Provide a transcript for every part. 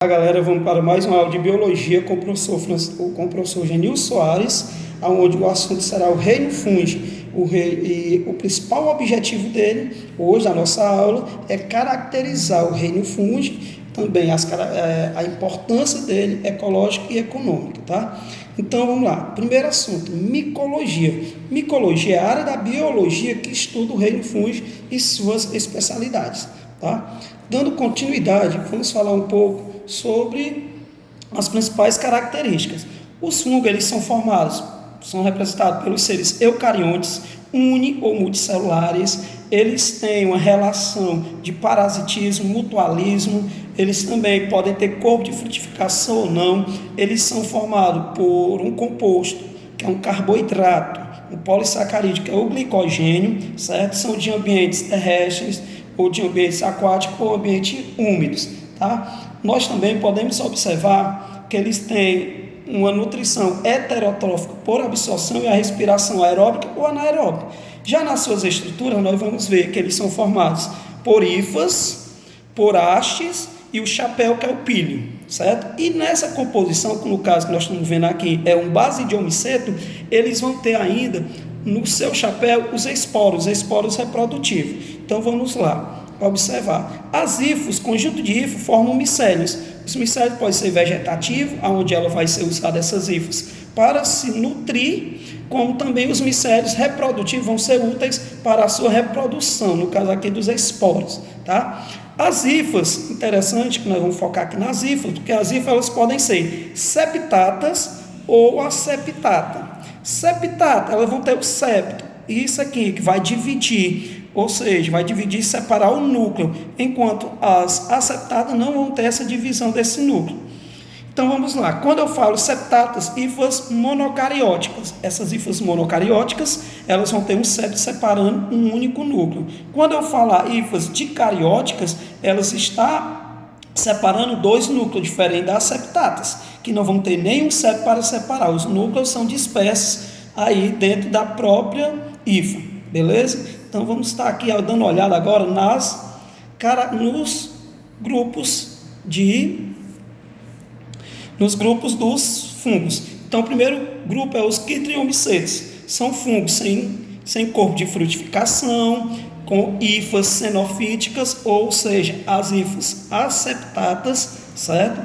Galera, vamos para mais uma aula de biologia com o professor Genil Soares, onde o assunto será o reino fungi. E o principal objetivo dele, hoje, na nossa aula, é caracterizar o reino fungi, também a importância dele ecológica e econômica, tá? Então, vamos lá. Primeiro assunto, micologia. Micologia é a área da biologia que estuda o reino fungi e suas especialidades, tá? Dando continuidade, vamos falar um pouco sobre as principais características. Os fungos, eles são representados pelos seres eucariontes, uni ou multicelulares. Eles têm uma relação de parasitismo, mutualismo. Eles também podem ter corpo de frutificação ou não. Eles são formados por um composto, que é um carboidrato, um polissacarídeo, que é o glicogênio, certo? São de ambientes terrestres, ou de ambientes aquáticos, ou ambientes úmidos, tá? Nós também podemos observar que eles têm uma nutrição heterotrófica por absorção e a respiração aeróbica ou anaeróbica. Já nas suas estruturas, nós vamos ver que eles são formados por hifas, por hastes e o chapéu, que é o píleo, certo? E nessa composição, que no caso que nós estamos vendo aqui é um basidiomiceto, eles vão ter ainda no seu chapéu os esporos reprodutivos. Então vamos lá observar. As hifos, conjunto de hifo, formam micélios. Os micélios podem ser vegetativos, onde ela vai ser usada essas hifos para se nutrir, como também os micélios reprodutivos vão ser úteis para a sua reprodução, no caso aqui dos esporos, tá? As hifas, interessante que nós vamos focar aqui nas hifas, porque as hifas elas podem ser septatas ou aseptata. Septata, elas vão ter o septo, isso aqui que vai dividir, ou seja, vai dividir e separar o núcleo, enquanto as aseptatas não vão ter essa divisão desse núcleo. Então vamos lá, quando eu falo septatas, hifas monocarióticas, essas hifas monocarióticas, elas vão ter um septo separando um único núcleo. Quando eu falar hifas dicarióticas, elas estão separando dois núcleos diferentes das septatas, que não vão ter nenhum septo para separar, os núcleos são dispersos aí dentro da própria hifa, beleza? Então vamos estar aqui dando uma olhada agora nos grupos dos fungos. Então o primeiro grupo é os quitriomycetes, são fungos sem corpo de frutificação, com hifas xenofíticas, ou seja, as hifas aseptatas, certo?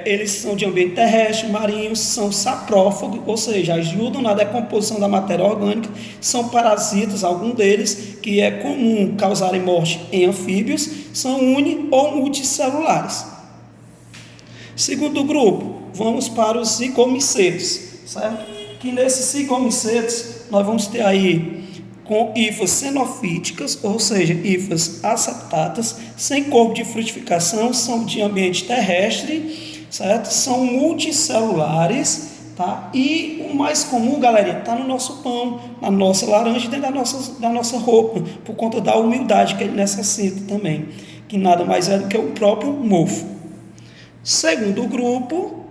Eles são de ambiente terrestre, marinho, são saprófagos, ou seja, ajudam na decomposição da matéria orgânica, são parasitas, alguns deles, que é comum causarem morte em anfíbios, são uni ou multicelulares. Segundo grupo, vamos para os zigomicetos, certo? Que nesses zigomicetos nós vamos ter aí com hifas xenofíticas, ou seja, hifas aseptatas, sem corpo de frutificação, são de ambiente terrestre, certo? São multicelulares, tá? E o mais comum, galera, está no nosso pão, na nossa laranja, dentro da nossa roupa, por conta da umidade que ele necessita também, que nada mais é do que o próprio mofo. Segundo grupo,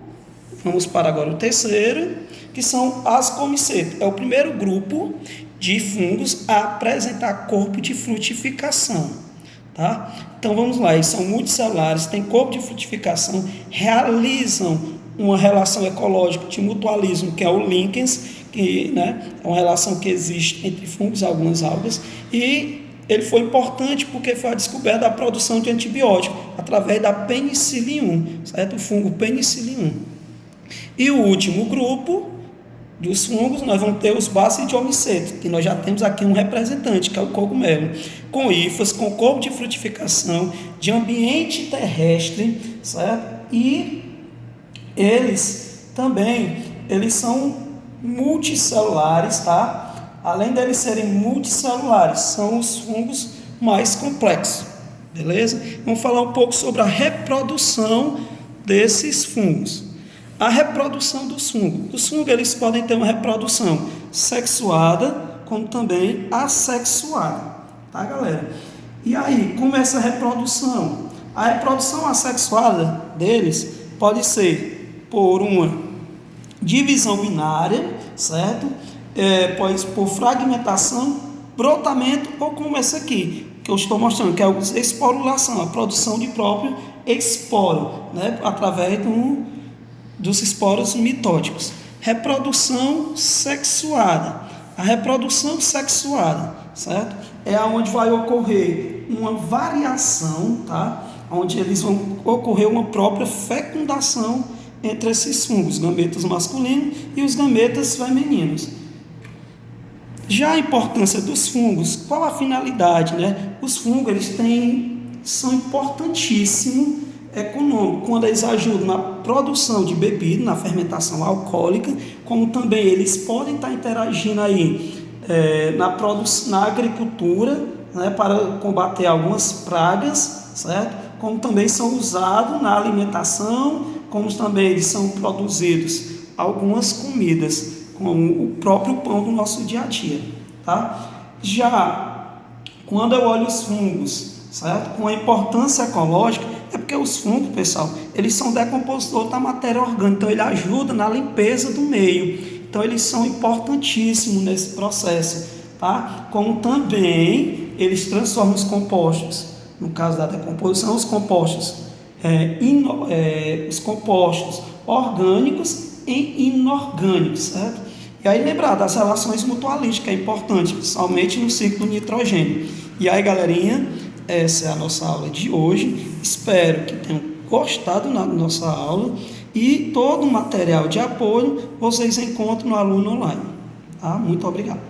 vamos para agora o terceiro, que são as comicetas. É o primeiro grupo de fungos a apresentar corpo de frutificação, tá? Então vamos lá, eles são multicelulares, têm corpo de frutificação, realizam uma relação ecológica de mutualismo, que é o linkens, que, né, é uma relação que existe entre fungos e algumas algas, e ele foi importante porque foi a descoberta da produção de antibiótico através da penicillium, certo? O fungo penicillium. E o último grupo dos fungos, nós vamos ter os basidiomicetos, que nós já temos aqui um representante, que é o cogumelo, com hifas, com corpo de frutificação, de ambiente terrestre, certo? E eles são multicelulares, tá? Além deles serem multicelulares, são os fungos mais complexos, beleza? Vamos falar um pouco sobre a reprodução desses fungos. A reprodução dos fungos. Os fungos eles podem ter uma reprodução sexuada, como também assexuada, tá, galera? E aí, como é essa reprodução? A reprodução assexuada deles pode ser por uma divisão binária, certo? Pode ser por fragmentação, brotamento ou como essa aqui, que eu estou mostrando, que é a esporulação, a produção de próprio esporo, né, através dos esporos mitóticos. Reprodução sexuada. A reprodução sexuada, certo? É onde vai ocorrer uma variação, tá? Onde eles vão ocorrer uma própria fecundação entre esses fungos, gametas masculinos e os gametas femininos. Já a importância dos fungos, qual a finalidade, né? Os fungos são importantíssimos econômicos, quando eles ajudam na produção de bebida, na fermentação alcoólica, como também eles podem estar interagindo aí na agricultura, né, para combater algumas pragas, certo? Como também são usados na alimentação, como também eles são produzidos algumas comidas, como o próprio pão do nosso dia a dia, tá? Já quando eu olho os fungos, certo? Com a importância ecológica, é porque os fungos, pessoal, eles são decompositores da matéria orgânica, então ele ajuda na limpeza do meio, então eles são importantíssimos nesse processo, tá? Como também eles transformam os compostos, no caso da decomposição, os compostos orgânicos em inorgânicos, certo? E aí lembrar das relações mutualísticas, que é importante, principalmente no ciclo do nitrogênio. E aí, galerinha, essa é a nossa aula de hoje. Espero que tenham gostado da nossa aula e todo o material de apoio vocês encontram no Aluno Online. Tá? Muito obrigado.